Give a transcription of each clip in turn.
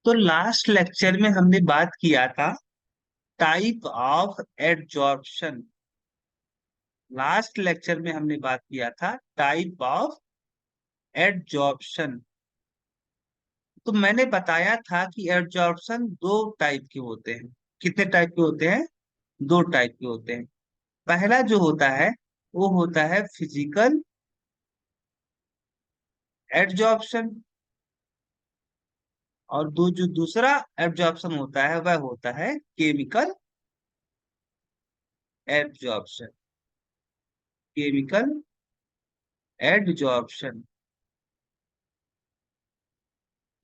तो last lecture में हमने बात किया था type of adsorption. Last lecture में हमने बात किया था टाइप ऑफ एडजॉर्प्शन। तो मैंने बताया था कि एडजॉर्प्शन दो टाइप के होते हैं। कितने टाइप के होते हैं? दो टाइप के होते हैं। पहला जो होता है वो होता है फिजिकल एडजॉर्प्शन, और जो दूसरा एब्जॉर्प्शन होता है वह होता है केमिकल एब्जॉर्प्शन। केमिकल एब्जॉर्प्शन,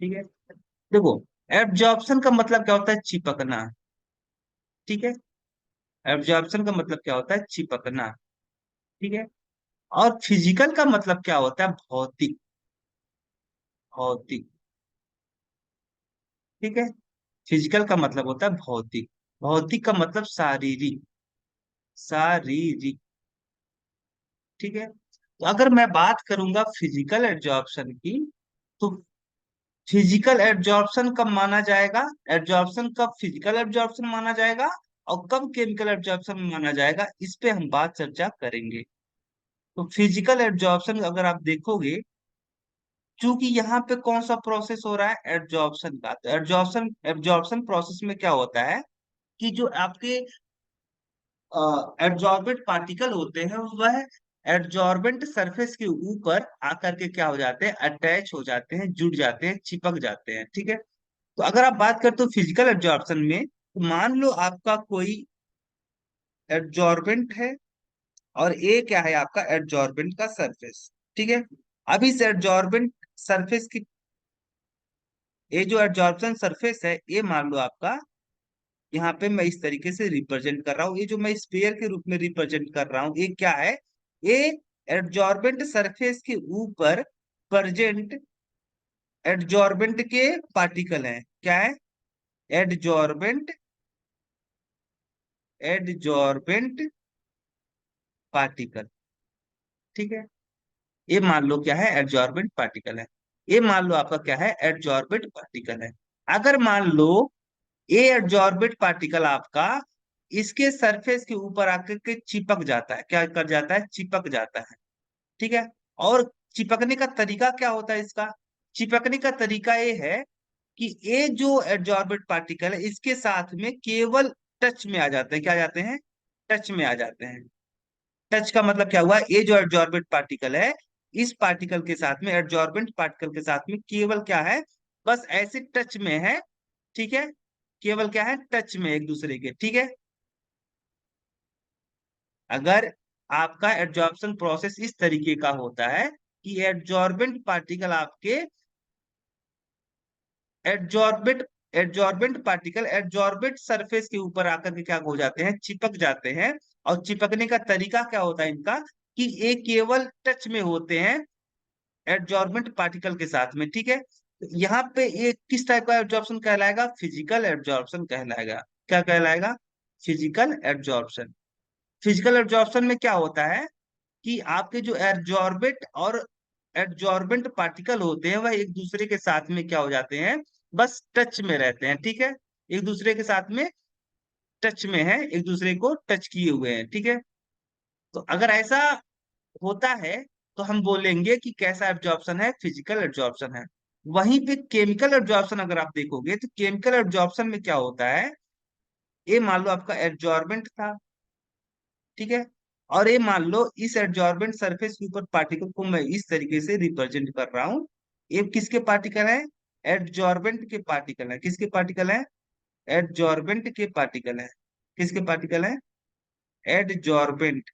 ठीक है। देखो, एब्जॉर्प्शन का मतलब क्या होता है? चिपकना। ठीक है, एब्जॉर्प्शन का मतलब क्या होता है? चिपकना। ठीक है। और फिजिकल का मतलब क्या होता है? भौतिक। भौतिक, ठीक है। फिजिकल का मतलब होता है भौतिक। भौतिक का मतलब शारीरिक। शारीरिक, ठीक है। तो अगर मैं बात करूंगा फिजिकल एब्जॉर्प्शन की, तो फिजिकल एब्जॉर्प्शन कब माना जाएगा? एब्जॉर्प्शन कब फिजिकल एब्जॉर्प्शन माना जाएगा और कब केमिकल एब्जॉर्प्शन माना जाएगा, इस पे हम बात चर्चा करेंगे। तो फिजिकल एब्जॉर्प्शन अगर आप देखोगे, चूंकि यहाँ पे कौन सा प्रोसेस हो रहा है? एब्जॉर्प्शन का। तो एब्जॉर्प्शन एब्जॉर्प्शन प्रोसेस में क्या होता है कि जो आपके एब्जॉर्बेंट पार्टिकल होते हैं वह एब्जॉर्बेंट सरफेस के ऊपर आकर के क्या हो जाते हैं? अटैच हो जाते हैं, जुड़ जाते हैं, चिपक जाते हैं। ठीक है। तो अगर आप बात करते हो फिजिकल एब्जॉर्प्शन में, तो मान लो आपका कोई एब्जॉर्बेंट है और ये क्या है? आपका एब्जॉर्बेंट का सरफेस। ठीक है। अब इस एब्जॉर्बेंट सरफेस की, ये जो एब्जॉर्प्शन सरफेस है, ये मान लो आपका, यहाँ पे मैं इस तरीके से रिप्रेजेंट कर रहा हूँ। ये जो मैं स्पेयर के रूप में रिप्रेजेंट कर रहा हूँ, ये क्या है? ये एब्जॉर्बेंट सरफेस के ऊपर प्रेजेंट एड्जॉर्बेंट के पार्टिकल हैं। क्या है? Adsorbent, adsorbent particle. ठीक है। ये मान लो क्या है? एडजॉर्बेंट पार्टिकल है। ये मान लो आपका क्या है? एडजॉर्बेंट पार्टिकल है। अगर मान लो ये एडजॉर्बेंट पार्टिकल आपका इसके सरफेस के ऊपर आकर के चिपक जाता है, क्या कर जाता है? चिपक जाता है। ठीक है। और चिपकने का तरीका क्या होता है इसका? चिपकने का तरीका ये है कि ये जो एडजॉर्बेंट पार्टिकल है इसके साथ में केवल टच में आ जाते हैं। क्या आ जाते हैं? टच में आ जाते हैं। टच का मतलब क्या हुआ? ये जो एडजॉर्बेंट पार्टिकल है, इस पार्टिकल के साथ में, एडजॉर्बेंट पार्टिकल के साथ में केवल क्या है? बस ऐसे टच में है। ठीक है। केवल क्या है? टच में एक दूसरे के। ठीक है। अगर आपका एडजॉर्प्शन प्रोसेस इस तरीके का होता है कि एडजॉर्बेंट पार्टिकल आपके adsorbent adsorbent particle adsorbent surface के ऊपर आकर के क्या हो जाते हैं? चिपक जाते हैं। और चिपकने का तरीका क्या होता है इनका? कि ये केवल टच में होते हैं एडजॉर्बेंट पार्टिकल के साथ में। ठीक है। तो यहाँ पे ये किस टाइप का एब्जॉर्प्शन कहलाएगा? फिजिकल एब्जॉर्प्शन कहलाएगा। क्या कहलाएगा? Physical absorption. फिजिकल एब्जॉर्प्शन में क्या होता है कि आपके जो एब्जॉर्बेंट और एडजॉर्बेंट पार्टिकल होते हैं वह एक दूसरे के साथ में क्या हो जाते हैं? बस टच में रहते हैं। ठीक है। एक दूसरे के साथ में टच में है, एक दूसरे को टच किए हुए हैं। ठीक है। तो अगर ऐसा होता है तो हम बोलेंगे कि कैसा एब्जॉर्प्शन है? फिजिकल एब्जॉर्प्शन है। वहीं पे केमिकल एब्जॉर्प्शन अगर आप देखोगे, तो केमिकल एब्जॉर्प्शन में क्या होता है? ये मान लो आपका एब्जॉर्बेंट था। ठीक है। और ये मान लो इस एडजॉर्बेंट सरफेस के ऊपर पार्टिकल को मैं इस तरीके से रिप्रेजेंट कर रहा हूँ। ये किसके पार्टिकल है? एडजॉर्बेंट के पार्टिकल है। किसके पार्टिकल है? एडजॉर्बेंट के पार्टिकल है। किसके पार्टिकल है? एडजॉर्बेंट,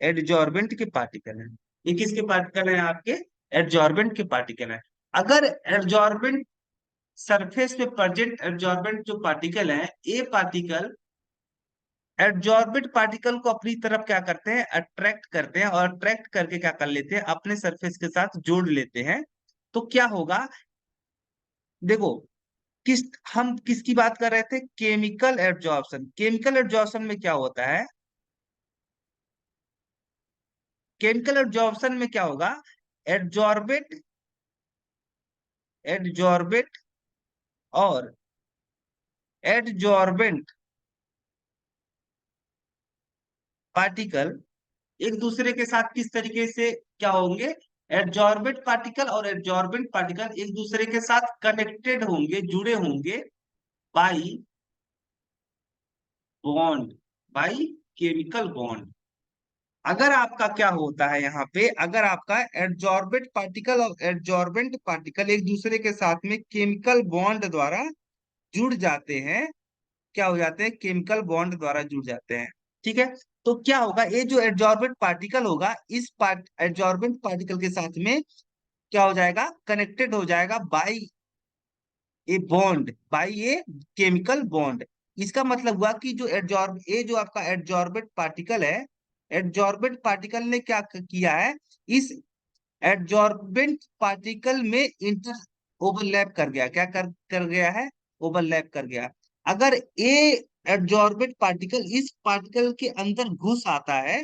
एडजॉर्बेंट के पार्टिकल है। ये किसके पार्टिकल है? आपके एडजॉर्बेंट के पार्टिकल है। अगर एडजॉर्बेंट सरफेस पे प्रेजेंट एडजॉर्बेंट जो पार्टिकल है, ये पार्टिकल एड्जॉर्बिट पार्टिकल को अपनी तरफ क्या करते हैं? अट्रैक्ट करते हैं, और अट्रैक्ट करके क्या कर लेते हैं? अपने सरफेस के साथ जोड़ लेते हैं। तो क्या होगा? देखो, किस हम किसकी बात कर रहे थे? Chemical absorption. केमिकल एब्जॉर्प्शन में क्या होता है? केमिकल एब्जॉर्प्शन में क्या होगा? एड्जॉर्बेट एडजॉर्बेंट और एडजॉर्बेंट पार्टिकल एक दूसरे के साथ किस तरीके से क्या होंगे? एडजॉर्बेंट पार्टिकल और एडजॉर्बेंट पार्टिकल एक दूसरे के साथ कनेक्टेड होंगे, जुड़े होंगे by bond, by chemical bond. अगर आपका क्या होता है यहाँ पे, अगर आपका एडजॉर्बेंट पार्टिकल और एडजॉर्बेंट पार्टिकल एक दूसरे के साथ में केमिकल बॉन्ड द्वारा जुड़ जाते हैं, क्या हो जाते हैं? केमिकल बॉन्ड द्वारा जुड़ जाते हैं। ठीक है, तो क्या होगा? ये जो एडजॉर्बेंट पार्टिकल होगा, इस एडजॉर्बेंट पार्टिकल के साथ में क्या हो जाएगा? कनेक्टेड हो जाएगा by a bond, by a chemical bond. इसका मतलब हुआ कि जो ये जो आपका एडजॉर्बेंट पार्टिकल है, एडजॉर्बेंट पार्टिकल ने क्या किया है? इस एडजॉर्बेंट पार्टिकल में इंटर ओवरलैप कर गया। क्या कर गया है? ओवरलैप कर गया। अगर ए एडजॉर्बेंट पार्टिकल इस पार्टिकल के अंदर घुस आता है,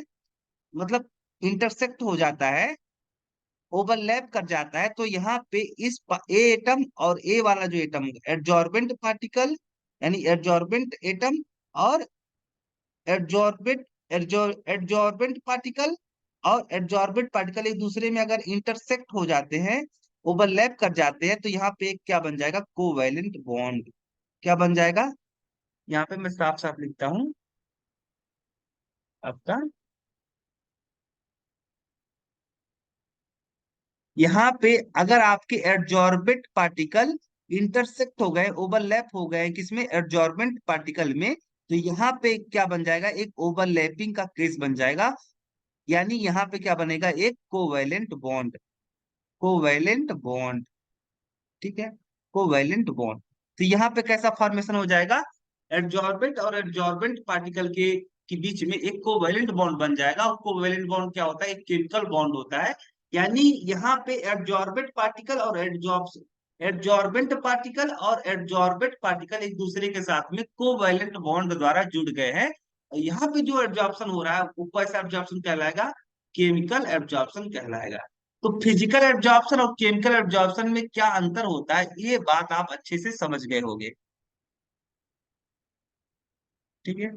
मतलब इंटरसेक्ट हो जाता है, ओवरलैप कर जाता है, तो यहाँ पे ए एटम और ए वाला जो एटम होगा, एडजॉर्बेंट पार्टिकल यानी एडजॉर्बेंट एटम और एडजॉर्बेंट एडजॉर्बेंट पार्टिकल और एडजॉर्बेंट पार्टिकल एक दूसरे में अगर इंटरसेक्ट हो जाते हैं, ओवरलैप कर जाते हैं, तो यहाँ पे एक क्या बन जाएगा? Covalent bond. क्या बन जाएगा? यहाँ पे मैं साफ साफ लिखता हूँ आपका, यहाँ पे अगर आपके एडजॉर्बेंट पार्टिकल इंटरसेक्ट हो गए, ओवरलैप हो गए किसमें? एडजॉर्बेंट पार्टिकल में, तो यहाँ पे क्या बन जाएगा? एक ओवरलैपिंग का केस बन जाएगा। यानी यहाँ पे क्या बनेगा? एक कोवैलेंट बॉन्ड, कोवैलेंट बॉन्ड। ठीक है, कोवैलेंट बॉन्ड। तो यहाँ पे कैसा फॉर्मेशन हो जाएगा? एडजॉर्बेंट और एडजॉर्बेंट पार्टिकल के बीच में एक कोवैलेंट बॉन्ड बन जाएगा। और कोवैलेंट बॉन्ड क्या होता है? एक केमिकल बॉन्ड होता है। यानी यहाँ पे एडजॉर्बेंट पार्टिकल और एडजॉर्बेंट पार्टिकल और एडजॉर्बेंट पार्टिकल एक दूसरे के साथ में कोवैलेंट बॉन्ड द्वारा जुड़ गए हैं। यहाँ पे जो एब्जॉर्प्शन हो रहा है वो कैसा एब्जॉर्प्शन कहलाएगा? केमिकल एब्जॉर्प्शन कहलाएगा। तो फिजिकल एब्जॉर्प्शन और केमिकल एब्जॉर्प्शन में क्या अंतर होता है, ये बात आप अच्छे से समझ गए होंगे। ठीक है,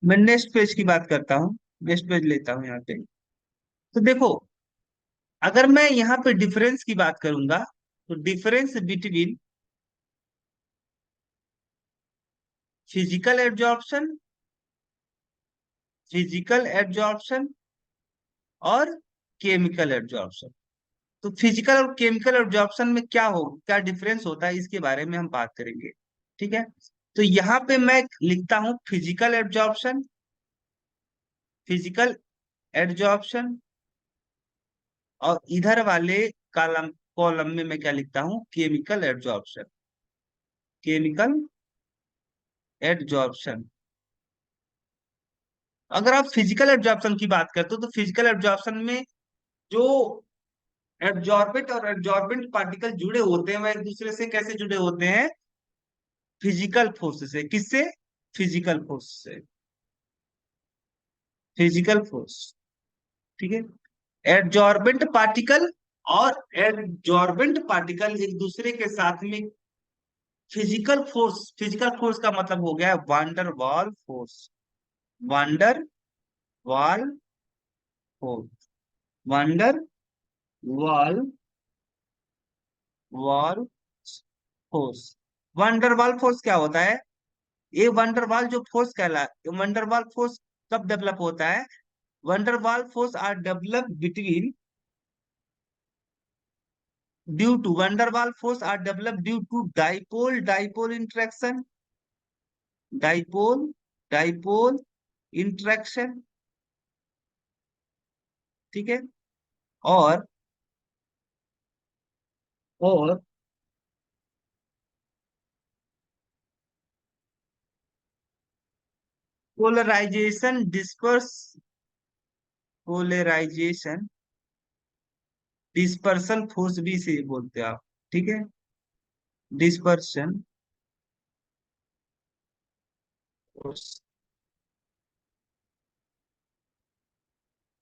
मैं नेक्स्ट पेज की बात करता हूँ, नेक्स्ट पेज लेता हूँ यहाँ पे। तो देखो, अगर मैं यहाँ पे डिफरेंस की बात करूंगा, तो difference between physical absorption, physical absorption और केमिकल एब्जॉर्प्शन। तो फिजिकल और केमिकल एब्जॉर्प्शन में क्या डिफरेंस होता है, इसके बारे में हम बात करेंगे। ठीक है, तो यहाँ पे मैं लिखता हूँ फिजिकल एब्जॉर्प्शन, फिजिकल एब्जॉर्प्शन, और इधर वाले कॉलम कॉलम में मैं क्या लिखता हूँ? Chemical absorption, chemical absorption. अगर आप फिजिकल एब्जॉर्प्शन की बात करते हो, तो फिजिकल एब्जॉर्प्शन में जो एब्जॉर्बेंट और एब्जॉर्बेंट पार्टिकल जुड़े होते हैं, वह एक दूसरे से कैसे जुड़े होते हैं? फिजिकल फोर्स से। किससे? फिजिकल फोर्स से, फिजिकल फोर्स। ठीक है, एब्जॉर्बेंट पार्टिकल और एब्जॉर्बेंट पार्टिकल एक दूसरे के साथ में फिजिकल फोर्स, फिजिकल फोर्स का मतलब हो गया van der Waal force, van der Waal force, van der Waal, Waal force. Van der Waal force क्या होता है? ये वंडरवाल जो फोर्स वंडरवाल फोर्स कब डेवलप होता है? Van der Waal force are develop between due to van der Waal force are develop due to dipole dipole interaction, dipole dipole interaction. ठीक है, और और polarisation disperse polarisation dispersion force भी से बोलते हैं आप। ठीक है, डिस्पर्शन फोर्स।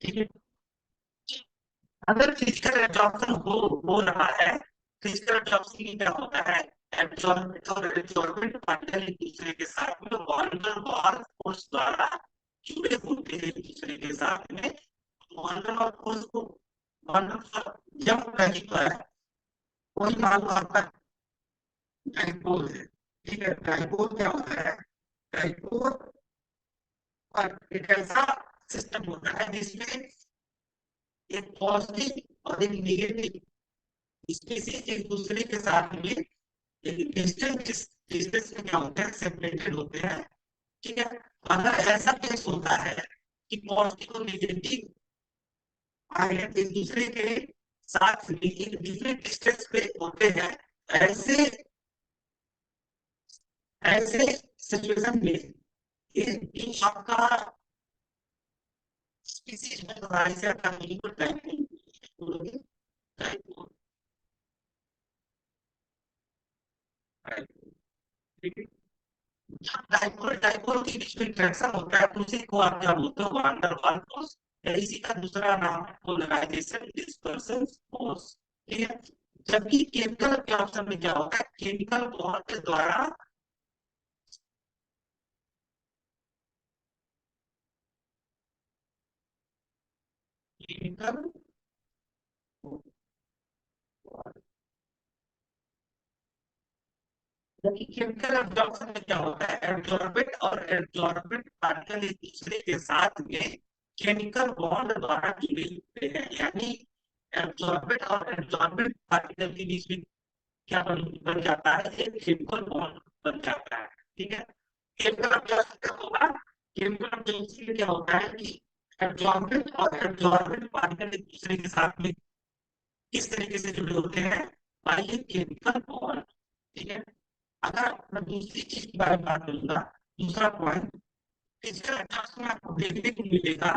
ठीक है, अगर फिजिकल एब्जॉर्प्शन हो रहा है, फिजिकल एब्जॉर्प्शन में क्या होता है, एब्जॉर्बेंट और एब्जॉर्बेंट पार्टिकल एक दूसरे के साथ में वॉन और फोर्स द्वारा जुड़े होते हैं एक दूसरे के साथ में। वॉन और फोर्स को वॉन जब नहीं है, कोई मान लो आपका डाइपोल है। ठीक है, डाइपोल क्या होता है, डाइपोल और एक ऐसा सिस्टम होता है जिसमें एक पॉजिटिव और एक नेगेटिव स्पीसीज एक दूसरे के साथ में एक डिस्टेंस डिस्टेंस में क्या होते हैं, सेपरेटेड होते हैं। ठीक है, अगर ऐसा केस होता है कि पॉजिटिव और नेगेटिव आयन एक दूसरे के साथ में एक डिफरेंट डिस्टेंस पे होते हैं, ऐसे ऐसे सिचुएशन में इन आपका स्पीसीज में तुम्हारे से आपका मीनिंग टाइप ठीक है, जब डाइपोल डाइपोल के बीच में इंटरेक्शन होता है तो उसी को आप क्या बोलते हो, वान डेर वाल्स फोर्स। इसी का दूसरा नाम है पोलराइजेशन डिस्पर्सन फोर्स। ठीक है, जबकि केमिकल के ऑप्शन में क्या होता है, केमिकल बॉन्ड के द्वारा केमिकल जबकि केमिकल एब्जॉर्प्शन में क्या होता है, एब्जॉर्बेंट और एब्जॉर्बेंट पार्टिकल एक दूसरे के साथ में केमिकल बॉन्ड द्वारा जुड़े होते हैं। यानी एब्जॉर्बेंट और एब्जॉर्बेंट पार्टिकल के बीच में क्या बन जाता है, एक केमिकल बॉन्ड बन जाता है। ठीक है, केमिकल एब्जॉर्प्शन क्या होगा, केमिकल एब्जॉर्प्शन में क्या होता है कि एब्जॉर्बेंट और एब्जॉर्बेंट पार्टिकल एक दूसरे के साथ में किस तरीके से जुड़े होते हैं, बाय ए केमिकल बॉन्ड। ठीक है, अगर मैं दूसरी चीज के बारे में बात करूंगा, दूसरा पॉइंट फिजिकल अट्रैक्शन में आपको देखने को मिलेगा,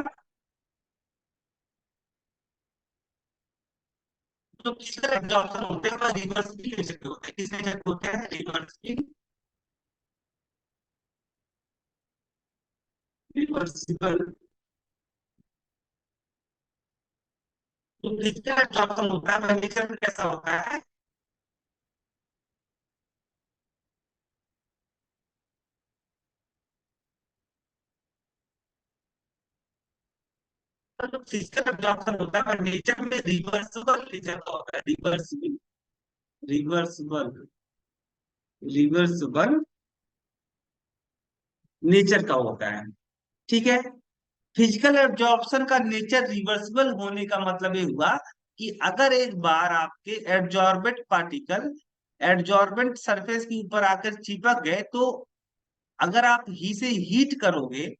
तो फिजिकल एब्जॉर्प्शन होते हैं वह रिवर्सिबल नेचर होते हैं। किस नेचर के होते हैं, रिवर्सिबल रिवर्सिबल। तो फिजिकल एब्जॉर्प्शन होता है वह नेचर में कैसा होता है, तो जो फिजिकल एब्जॉर्प्शन होता है वह नेचर में रिवर्सिबल नेचर का होता है, रिवर्सिबल रिवर्सिबल रिवर्सिबल नेचर का होता है। ठीक है, फिजिकल एब्जॉर्प्शन का नेचर रिवर्सिबल होने का मतलब ये हुआ कि अगर एक बार आपके एब्जॉर्बेंट पार्टिकल एब्जॉर्बेंट सरफेस के ऊपर आकर चिपक गए, तो अगर आप इसे हीट करोगे,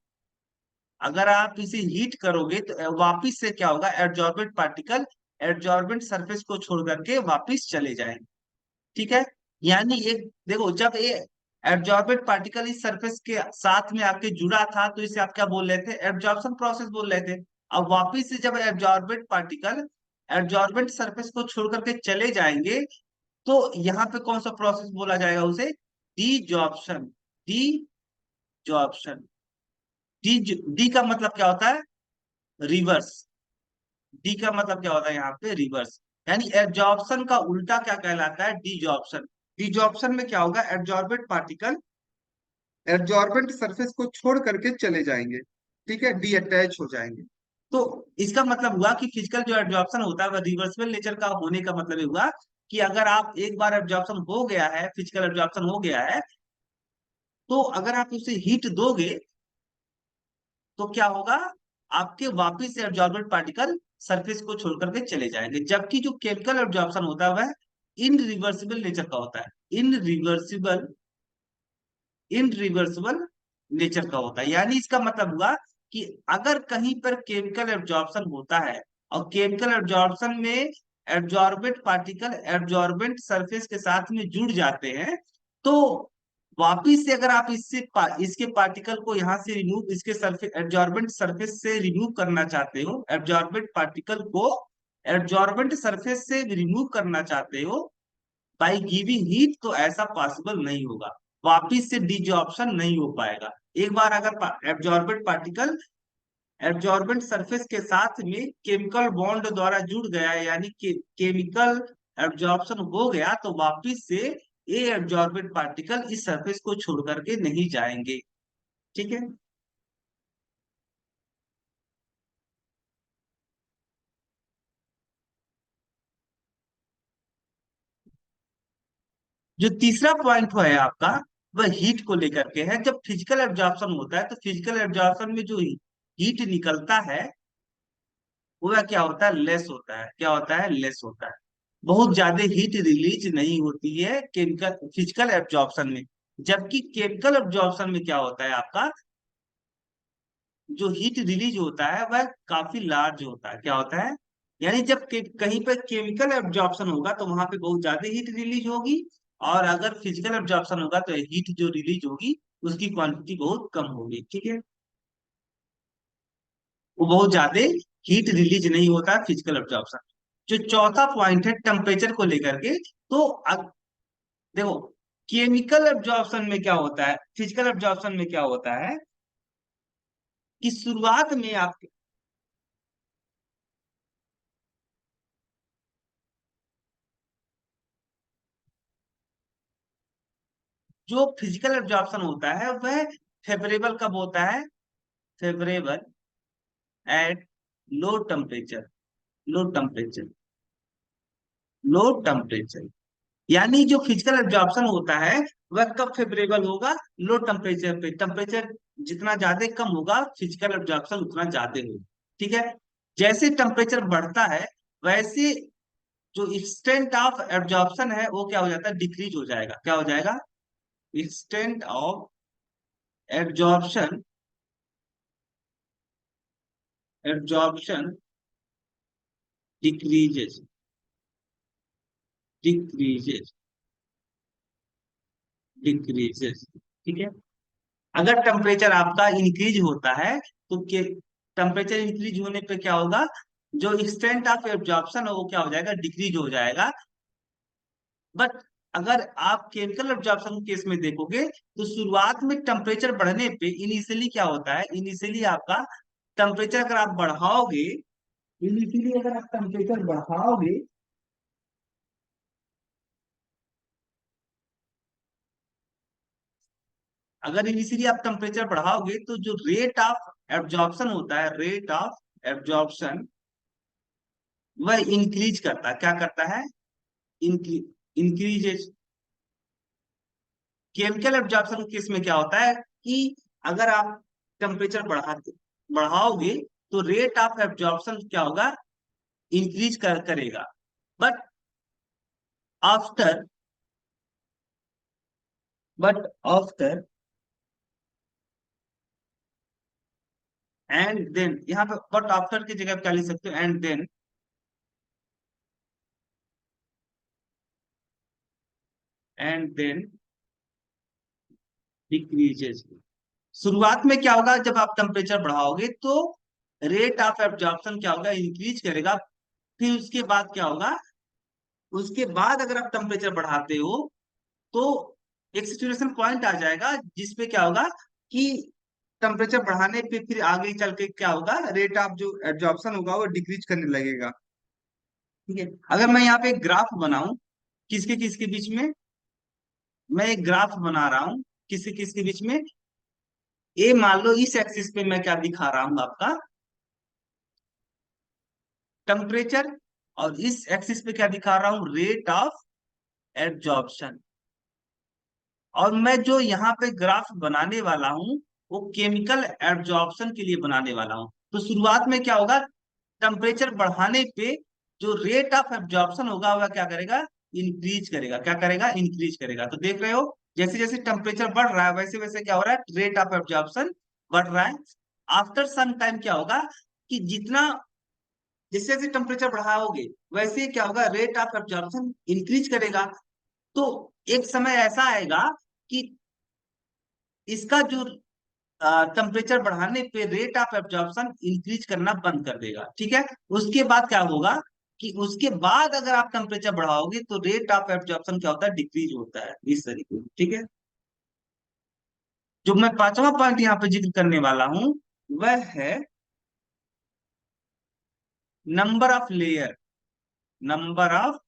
अगर आप इसे हीट करोगे तो वापिस से क्या होगा, एब्जॉर्बेंट पार्टिकल एब्जॉर्बेंट सरफेस को छोड़ करके वापिस चले जाएंगे। ठीक है, यानी एक देखो, जब ये एब्जॉर्बेंट पार्टिकल इस सरफेस के साथ में आपके जुड़ा था तो इसे आप क्या बोल रहे थे, एब्जॉर्प्शन प्रोसेस बोल रहे थे। अब वापिस से जब एब्जॉर्बेंट पार्टिकल एब्जॉर्बेंट सरफेस को छोड़ करके चले जाएंगे, तो यहाँ पे कौन सा प्रोसेस बोला जाएगा, उसे डीजॉर्प्शन। डीजॉर्प्शन डी डी का मतलब क्या होता है, रिवर्स। डी का मतलब क्या होता है यहाँ पे, रिवर्स। यानी एब्जॉर्प्शन का उल्टा क्या कहलाता है, डीजॉर्प्शन। डीजॉर्प्शन में क्या होगा, एब्जॉर्बेंट पार्टिकल एब्जॉर्बेंट सरफेस को छोड़ करके चले जाएंगे। ठीक है, डी अटैच हो जाएंगे। तो इसका मतलब हुआ कि फिजिकल जो एब्जॉर्प्शन होता है वह रिवर्सिबल नेचर का होने का मतलब ये हुआ कि अगर आप एक बार एब्जॉर्प्शन हो गया है, फिजिकल एब्जॉर्प्शन हो गया है, तो अगर आप उसे हीट दोगे तो क्या होगा, आपके वापिस से एब्जॉर्बेंट पार्टिकल सरफेस को छोड़ करके चले जाएंगे। जबकि जो केमिकल एब्जॉर्प्शन होता है वह इनरिवर्सिबल नेचर का होता है, इनरिवर्सिबल नेचर का होता है। यानी इसका मतलब हुआ कि अगर कहीं पर केमिकल एब्जॉर्प्शन होता है और केमिकल एब्जॉर्प्शन में एब्जॉर्बेंट पार्टिकल एब्जॉर्बेंट सरफेस के साथ में जुड़ जाते हैं, तो वापिस से अगर आप इसके पार्टिकल को यहाँ से रिमूव, इसके सरफेस एब्जॉर्बेंट सरफेस से रिमूव करना चाहते हो, एब्जॉर्बेंट पार्टिकल को एब्जॉर्बेंट सरफेस से रिमूव करना चाहते हो बाई गिविंग हीट, तो ऐसा पॉसिबल नहीं होगा, वापिस से डिजॉर्प्शन नहीं हो पाएगा। एक बार अगर एब्जॉर्बेंट पार्टिकल एब्जॉर्बेंट सरफेस के साथ में केमिकल बॉन्ड द्वारा जुड़ गया है, यानी कि केमिकल एब्जॉर्प्शन हो गया, तो वापिस से ये एब्जॉर्बेंट पार्टिकल इस सरफेस को छोड़ करके नहीं जाएंगे। ठीक है। जो तीसरा पॉइंट है आपका, वह हीट को लेकर के है। जब फिजिकल एब्जॉर्प्शन होता है, तो फिजिकल एब्जॉर्प्शन में जो हीट निकलता है वह क्या होता है, लेस होता है। क्या होता है, लेस होता है। बहुत ज्यादा हीट रिलीज नहीं होती है केमिकल फिजिकल एब्जॉर्प्शन में। जबकि केमिकल एब्जॉर्प्शन में क्या होता है आपका, जो हीट रिलीज होता है वह काफी लार्ज होता है। क्या होता है, यानी जब कहीं पर केमिकल एब्जॉर्प्शन होगा तो वहां पे बहुत ज्यादा हीट रिलीज होगी, और अगर फिजिकल एब्जॉर्प्शन होगा तो हीट जो रिलीज होगी उसकी क्वांटिटी बहुत कम होगी। ठीक है, वो बहुत ज्यादा हीट रिलीज नहीं होता फिजिकल एब्जॉर्प्शन। जो चौथा पॉइंट है टेम्परेचर को लेकर के, तो देखो, केमिकल एब्जॉर्प्शन में क्या होता है, फिजिकल एब्जॉर्प्शन में क्या होता है कि शुरुआत में आप जो फिजिकल एब्जॉर्प्शन होता है वह फेवरेबल कब होता है, favourable at low temperature, low temperature, low temperature. यानी जो फिजिकल एब्जॉर्प्शन होता है वह कब फेवरेबल होगा, लो टेम्परेचर पे। टेम्परेचर जितना ज्यादा कम होगा फिजिकल एब्जॉर्प्शन उतना ज्यादा होगा। ठीक है। जैसे टेम्परेचर बढ़ता है वैसे जो एक्सटेंट ऑफ एब्जॉर्प्शन है वो क्या हो जाता है, डिक्रीज हो जाएगा। क्या हो जाएगा, extent of absorption, absorption decreases, decreases, decreases. ठीक है। अगर टेम्परेचर आपका इंक्रीज होता है तो टेम्परेचर इंक्रीज होने पे क्या होगा, जो एक्सटेंट ऑफ एब्जॉर्प्शन है वो क्या हो जाएगा, डिक्रीज हो जाएगा। बट अगर आप केमिकल एब्जॉर्प्शन केस में देखोगे तो शुरुआत में टेम्परेचर बढ़ने पे इनिशियली क्या होता है, इनिशियली आपका टेम्परेचर अगर आप बढ़ाओगे, इनिशियली अगर आप टेम्परेचर बढ़ाओगे, अगर इनिशियली आप टेम्परेचर बढ़ाओगे तो जो रेट ऑफ एब्जॉर्प्शन होता है, रेट ऑफ एब्जॉर्प्शन वह इंक्रीज करता है। क्या करता है, इंक्रीजेस। केमिकल एब्जॉर्प्शन केस में क्या होता है कि अगर आप टेम्परेचर बढ़ाओगे तो रेट ऑफ एब्जॉर्प्शन क्या होगा, इंक्रीज करेगा। But after but after and then, यहाँ पे बट आफ्टर की जगह क्या लिख सकते हो, and then, and then decreases. शुरुआत में क्या होगा, जब आप टेम्परेचर बढ़ाओगे तो रेट ऑफ एब्जॉर्प्शन क्या होगा, इंक्रीज करेगा। फिर उसके बाद क्या होगा, उसके बाद अगर आप टेम्परेचर बढ़ाते हो तो एक सिचुएशन पॉइंट आ जाएगा जिसपे क्या होगा कि टेम्परेचर बढ़ाने पे फिर आगे चल के क्या होगा, रेट ऑफ जो एब्जॉर्प्शन होगा वो डिक्रीज करने लगेगा। ठीक है। अगर मैं यहाँ पे एक ग्राफ बनाऊं, किसके किसके बीच में, मैं एक ग्राफ बना रहा हूं किसके किसके बीच में, ये मान लो इस एक्सिस पे मैं क्या दिखा रहा हूं आपका, टेम्परेचर, और इस एक्सिस पे क्या दिखा रहा हूं, रेट ऑफ एब्जॉर्प्शन। और मैं जो यहाँ पे ग्राफ बनाने वाला हूँ वो केमिकल एब्जॉर्प्शन के लिए बनाने वाला हूँ। तो शुरुआत में क्या होगा, टेम्परेचर बढ़ाने पे जो रेट ऑफ एब्जॉर्प्शन होगा वह क्या करेगा, इंक्रीज करेगा। क्या करेगा, इंक्रीज करेगा। तो देख रहे हो जैसे जैसे टेम्परेचर बढ़ रहा है वैसे वैसे क्या हो रहा है, रेट ऑफ एब्जॉर्प्शन बढ़ रहा है। आफ्टर सम टाइम क्या होगा कि जितना जैसे जैसे टेम्परेचर बढ़ाओगे वैसे ही क्या होगा, रेट ऑफ एब्जॉर्प्शन इंक्रीज करेगा। तो एक समय ऐसा आएगा कि इसका जो टेम्परेचर बढ़ाने पे रेट ऑफ एब्जॉर्प्शन इंक्रीज करना बंद कर देगा। ठीक है, उसके बाद क्या होगा कि उसके बाद अगर आप टेम्परेचर बढ़ाओगे तो रेट ऑफ एब्जॉर्प्शन क्या होता है, डिक्रीज होता है इस तरीके से। ठीक है, जो मैं पांचवा पॉइंट यहाँ पे जिक्र करने वाला हूं वह है number of layer. Number of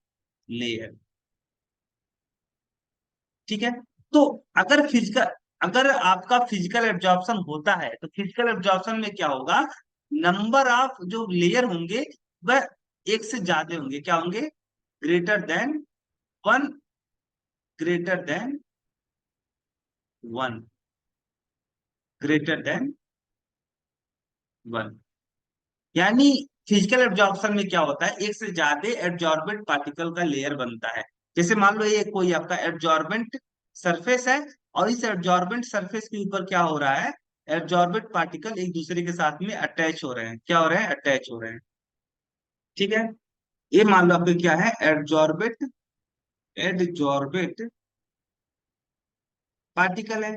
layer. ठीक है, तो अगर फिजिकल अगर आपका फिजिकल एब्जॉर्प्शन होता है तो फिजिकल एब्जॉर्प्शन में क्या होगा, नंबर ऑफ जो लेयर होंगे वह एक से ज्यादा होंगे। क्या होंगे, greater than one. Greater than one. Greater than one. यानी फिजिकल एब्जॉर्प्शन में क्या होता है, एक से ज्यादा एब्जॉर्बेंट पार्टिकल का लेयर बनता है। जैसे मान लो ये कोई आपका एब्जॉर्बेंट सरफेस है, और इस एब्जॉर्बेंट सरफेस के ऊपर क्या हो रहा है, एब्जॉर्बेंट पार्टिकल एक दूसरे के साथ में अटैच हो रहे हैं। क्या हो रहे हैं, अटैच हो रहे हैं। ठीक है, ये मान लो आपके क्या है, एब्जॉर्बेंट एडजॉर्बेंट पार्टिकल है।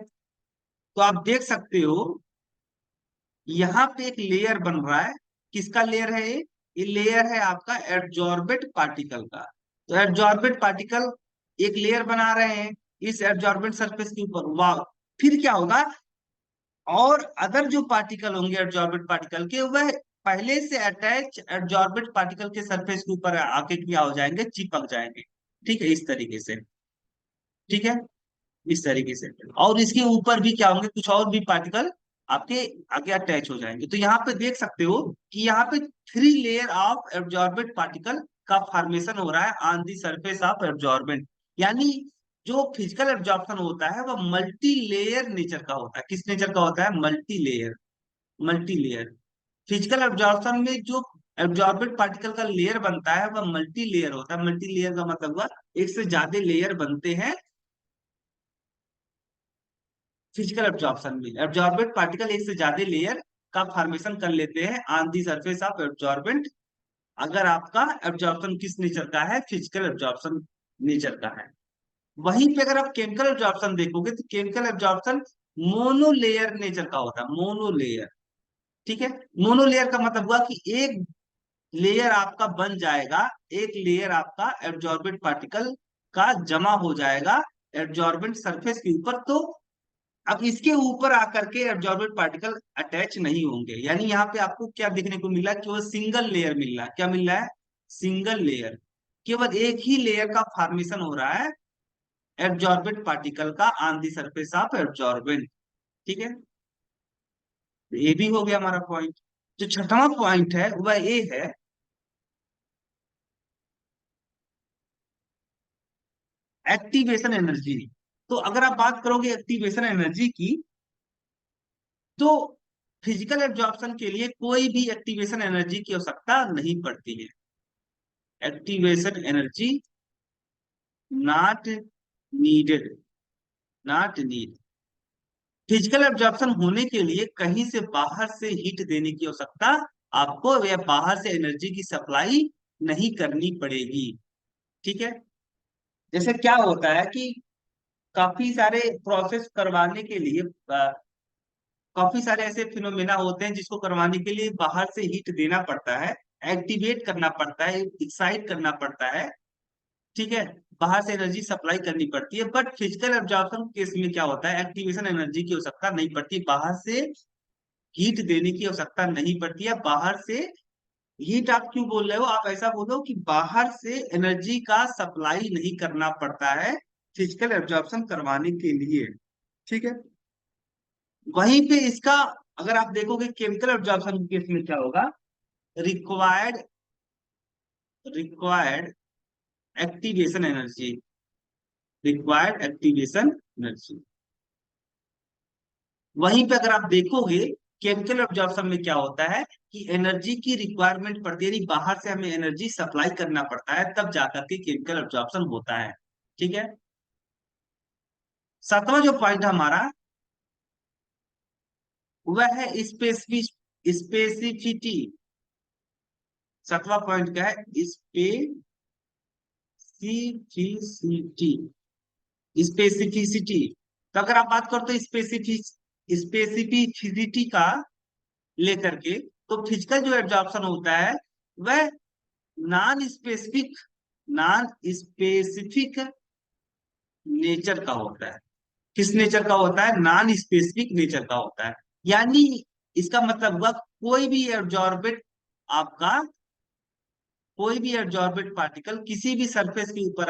तो आप देख सकते हो यहाँ पे एक लेयर बन रहा है। किसका लेयर है ये लेयर है आपका एब्जॉर्बेंट पार्टिकल का। तो एब्जॉर्बेंट पार्टिकल एक लेयर बना रहे हैं इस एब्जॉर्बेंट सरफेस के ऊपर। वाह, फिर क्या होगा, और अदर जो पार्टिकल होंगे एब्जॉर्बेंट पार्टिकल के, वह पहले से अटैच एब्जॉर्बेंट पार्टिकल के सरफेस के ऊपर आके क्या हो जाएंगे, चिपक जाएंगे। ठीक है, इस तरीके से। ठीक है, इस तरीके से। और इसके ऊपर भी क्या होंगे, कुछ और भी पार्टिकल आपके आगे अटैच हो जाएंगे। तो यहाँ पे देख सकते हो कि यहाँ पे three layer of absorbent particle का फॉर्मेशन हो रहा है on the surface of absorbent. यानी जो फिजिकल एब्जॉर्प्शन होता है वह मल्टी लेयर नेचर का होता है। किस नेचर का होता है, multi layer. Multi layer. Physical absorption में जो एब्जॉर्बेंट पार्टिकल का लेयर बनता है वह मल्टी लेयर होता है। मल्टी लेयर का मतलब हुआ एक से ज्यादा लेयर बनते हैं फिजिकल एब्जॉर्प्शन में। एब्जॉर्बेंट पार्टिकल एक से ज्यादा लेयर का फॉर्मेशन कर लेते हैं on the surface of absorbent, अगर आपका एब्जॉर्प्शन किस नेचर का है, फिजिकल एब्जॉर्प्शन नेचर का है। वहीं पे अगर आप केमिकल एब्जॉर्प्शन देखोगे तो केमिकल एब्जॉर्प्शन मोनोलेयर नेचर का होता है। मोनोलेयर। ठीक है, मोनोलेयर का मतलब हुआ कि एक लेयर आपका बन जाएगा, एक लेयर आपका एब्जॉर्बेंट पार्टिकल का जमा हो जाएगा एब्जॉर्बेंट सरफेस के ऊपर। तो अब इसके ऊपर आकर के एब्जॉर्बेंट पार्टिकल अटैच नहीं होंगे। यानी यहाँ पे आपको क्या देखने को मिला कि वो सिंगल लेयर मिल रहा है। क्या मिल रहा है, सिंगल लेयर। केवल एक ही लेयर का फॉर्मेशन हो रहा है एब्जॉर्बेंट पार्टिकल का on the surface of absorbent. ठीक है, तो ये भी हो गया हमारा पॉइंट। जो छठवां पॉइंट है वह ये है एक्टिवेशन एनर्जी। तो अगर आप बात करोगे एक्टिवेशन एनर्जी की, तो फिजिकल एब्जॉर्प्शन के लिए कोई भी एक्टिवेशन एनर्जी की आवश्यकता नहीं पड़ती है। Activation energy not needed. Not need. Physical absorption होने के लिए कहीं से बाहर से हीट देने की आवश्यकता आपको, या बाहर से एनर्जी की सप्लाई नहीं करनी पड़ेगी। ठीक है, जैसे क्या होता है कि काफी सारे प्रोसेस करवाने के लिए काफी सारे ऐसे फिनोमेना होते हैं जिसको करवाने के लिए बाहर से हीट देना पड़ता है, एक्टिवेट करना पड़ता है, एक्साइट करना पड़ता है। ठीक है, बाहर से एनर्जी सप्लाई करनी पड़ती है। बट फिजिकल एब्जॉर्प्शन केस में क्या होता है, एक्टिवेशन एनर्जी की आवश्यकता नहीं पड़ती, बाहर से हीट देने की आवश्यकता नहीं पड़ती है। बाहर से हीट आप क्यों बोल रहे हो, आप ऐसा बोलो कि बाहर से एनर्जी का सप्लाई नहीं करना पड़ता है फिजिकल एब्जॉर्प्शन करवाने के लिए। ठीक है, वहीं पे इसका अगर आप देखोगे केमिकल एब्जॉर्प्शन केस में क्या होगा, required required activation energy. Required activation energy. वहीं पे अगर आप देखोगे केमिकल एब्जॉर्प्शन में क्या होता है कि एनर्जी की रिक्वायरमेंट पड़ती है, यानी बाहर से हमें एनर्जी सप्लाई करना पड़ता है तब जाकर के केमिकल एब्जॉर्प्शन होता है। ठीक है, सातवां जो पॉइंट हमारा वह है स्पेसिफिसिटी। 7वां पॉइंट क्या है? स्पेसिफिसिटी। स्पेसिफिसिटी, तो अगर आप बात करते हो स्पेसिफिसिटी का लेकर के, तो फिजिकल जो एब्जॉर्प्शन होता है वह non specific non specific nature का होता है। किस नेचर का होता है? नॉन स्पेसिफिक नेचर का होता है। यानी इसका मतलब हुआ कोई भी एब्जॉर्बेंट आपका, कोई भी एब्जॉर्बेंट पार्टिकल किसी भी सरफेस के ऊपर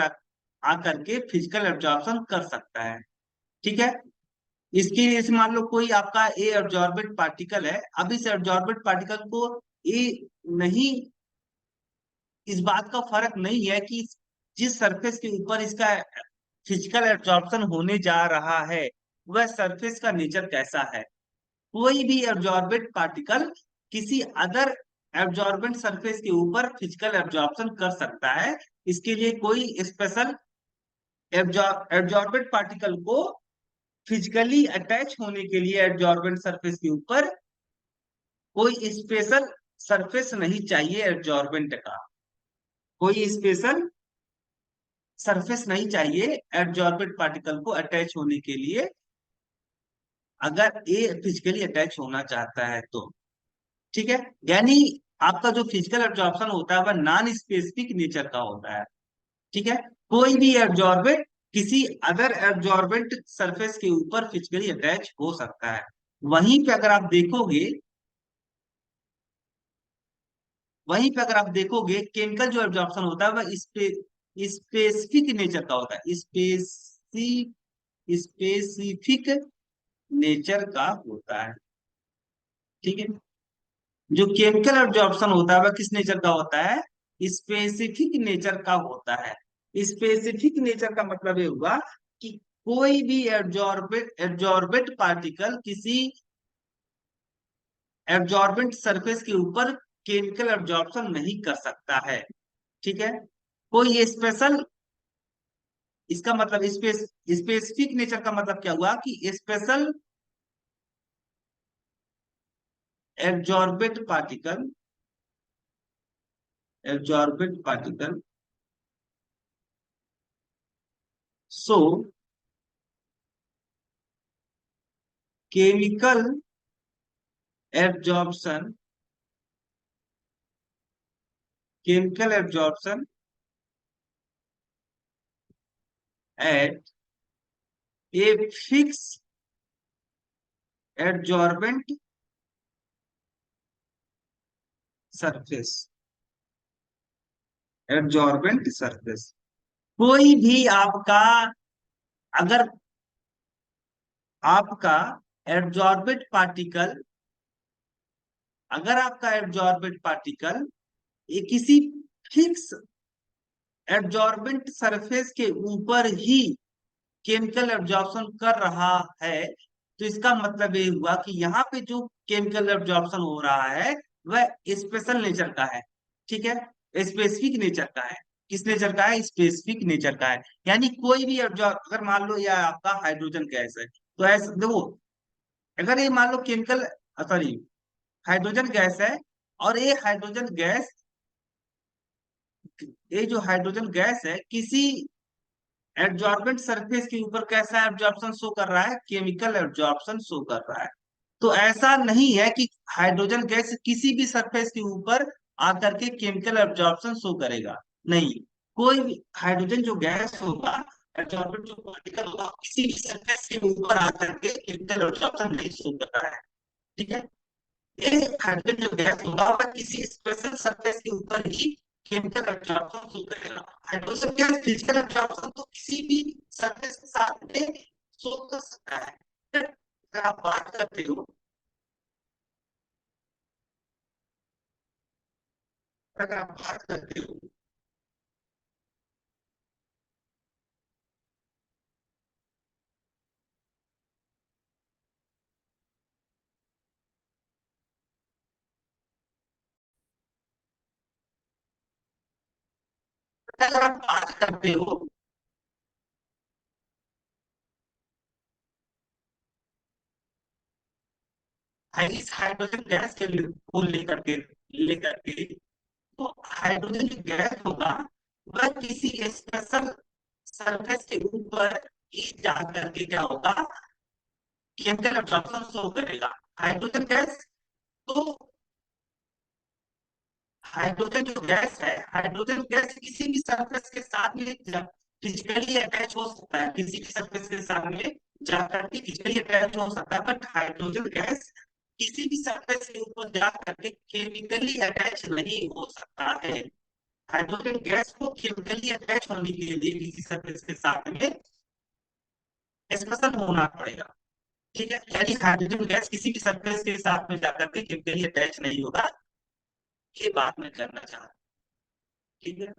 आकर के फिजिकल एब्जॉर्प्शन कर सकता है। ठीक है। इसकी जैसे मान लो कोई आपका ए एब्जॉर्बेंट पार्टिकल है, अब इस एब्जॉर्बेंट पार्टिकल को ए नहीं, इस बात का फर्क नहीं है कि जिस सरफेस के ऊपर इसका फिजिकल एब्जॉर्प्शन होने जा रहा है वह सरफेस का नेचर कैसा है। कोई भी एब्जॉर्बेंट पार्टिकल किसी अदर एब्जॉर्बेंट सरफेस के ऊपर फिजिकल एब्जॉर्प्शन कर सकता है। इसके लिए कोई स्पेशल एब्जॉर्बेंट पार्टिकल को फिजिकली अटैच होने के लिए एब्जॉर्बेंट सरफेस के ऊपर कोई स्पेशल सरफेस नहीं चाहिए एब्जॉर्बेंट का। कोई स्पेशल सरफेस नहीं चाहिए एब्जॉर्बेंट पार्टिकल को अटैच होने के लिए, अगर ये फिजिकली अटैच होना चाहता है तो। ठीक है। यानी आपका जो फिजिकल एब्जॉर्प्शन होता है वह नॉन स्पेसिफिक नेचर का होता है। ठीक है। कोई भी एब्जॉर्बेंट किसी अदर एब्जॉर्बेंट सरफेस के ऊपर फिजिकली अटैच हो सकता है। वहीं पे अगर आप देखोगे, वहीं पे अगर आप देखोगे केमिकल जो एब्जॉर्प्शन होता है वह स्पेसिफिक नेचर का होता है। स्पेसिफिक नेचर का होता है। ठीक है। जो केमिकल एब्जॉर्प्शन होता है वह किस नेचर का होता है? स्पेसिफिक नेचर का होता है। स्पेसिफिक नेचर का मतलब ये हुआ कि कोई भी एब्जॉर्बेंट पार्टिकल किसी एब्जॉर्बेंट सरफेस के ऊपर केमिकल एब्जॉर्प्शन नहीं कर सकता है। ठीक है। कोई स्पेशल, इसका मतलब स्पेसिफिक नेचर का मतलब क्या हुआ कि special absorbent particle, absorbent particle so chemical absorption, chemical absorption at a fix absorbent surface, absorbent surface. कोई भी आपका, अगर आपका एब्जॉर्बेंट पार्टिकल, अगर आपका एब्जॉर्बेंट पार्टिकल ये किसी फिक्स एब्जॉर्बेंट सरफेस के ऊपर ही केमिकल एब्जॉर्प्शन कर रहा है, तो इसका मतलब ये हुआ कि यहाँ पे जो केमिकल एब्जॉर्प्शन हो रहा है वह स्पेशल नेचर का है। ठीक है। स्पेसिफिक नेचर का है। किस नेचर का है? स्पेसिफिक नेचर का है। यानी कोई भी एब्जॉर्ब, अगर मान लो यह आपका हाइड्रोजन गैस है, तो ऐसा देखो, अगर ये मान लो केमिकल, सॉरी, हाइड्रोजन गैस है, और ये जो हाइड्रोजन गैस है किसी एब्जॉर्बेंट सरफेस के ऊपर कैसा एब्जॉर्प्शन शो कर रहा है? केमिकल एब्जॉर्प्शन शो कर रहा है। तो ऐसा नहीं है कि हाइड्रोजन गैस किसी भी सरफेस के ऊपर आकर के केमिकल एब्जॉर्प्शन शो करेगा। नहीं, कोई भी हाइड्रोजन जो गैस होगा, एब्जॉर्बेंट जो पार्टिकल होगा, किसी भी सरफेस के ऊपर आकर के केमिकल एब्जॉर्प्शन नहीं शो कर रहा है। ठीक है। ये हाइड्रोजन जो गैस होगा वह किसी स्पेशल सरफेस के ऊपर ही केमिकल एब्जॉर्प्शन शो करेगा। हाइड्रोजन गैस फिजिकल एब्जॉर्प्शन तो किसी भी सरफेस के साथ में शो कर सकता है। अगर आप बात करते हो, अगर आप बात करते हो अगर आप बात करते हो इस हाइड्रोजन गैस के को लेकर के, तो हाइड्रोजन जो गैस होगा वह किसी स्पेशल सरफेस के ऊपर ही जा करके क्या होगा, केमिकल एब्जॉर्प्शन शो करेगा। हाइड्रोजन गैस, तो हाइड्रोजन जो गैस है, हाइड्रोजन गैस किसी भी सरफेस के साथ में फिजिकली अटैच हो सकता है, किसी भी सरफेस के साथ में जाकर के फिजिकली अटैच हो सकता है, बट हाइड्रोजन गैस किसी भी सरफेस के ऊपर जा करके केमिकली अटैच नहीं हो सकता है। हाइड्रोजन गैस को केमिकली अटैच होने के लिए किसी सरफेस के साथ में स्पेशल होना पड़ेगा। ठीक है, यानी हाइड्रोजन गैस किसी भी सरफेस के साथ में जाकर के केमिकली अटैच नहीं होगा, ये बात मैं करना चाह रहा हूँ। ठीक है।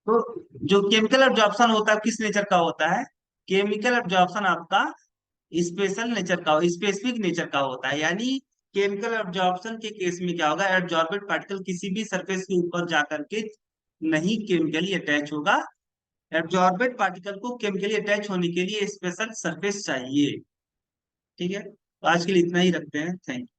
तो जो केमिकल एब्जॉर्प्शन होता है किस नेचर का होता है, केमिकल एब्जॉर्प्शन आपका स्पेशल नेचर का, स्पेसिफिक नेचर का होता है। यानी केमिकल एब्जॉर्प्शन के केस में क्या होगा, एब्जॉर्बेड पार्टिकल किसी भी सरफेस के ऊपर जाकर के नहीं केमिकली अटैच होगा। एब्जॉर्बेड पार्टिकल को केमिकली अटैच होने के लिए स्पेशल सरफेस चाहिए। ठीक है, तो आज के लिए इतना ही रखते हैं। Thank you.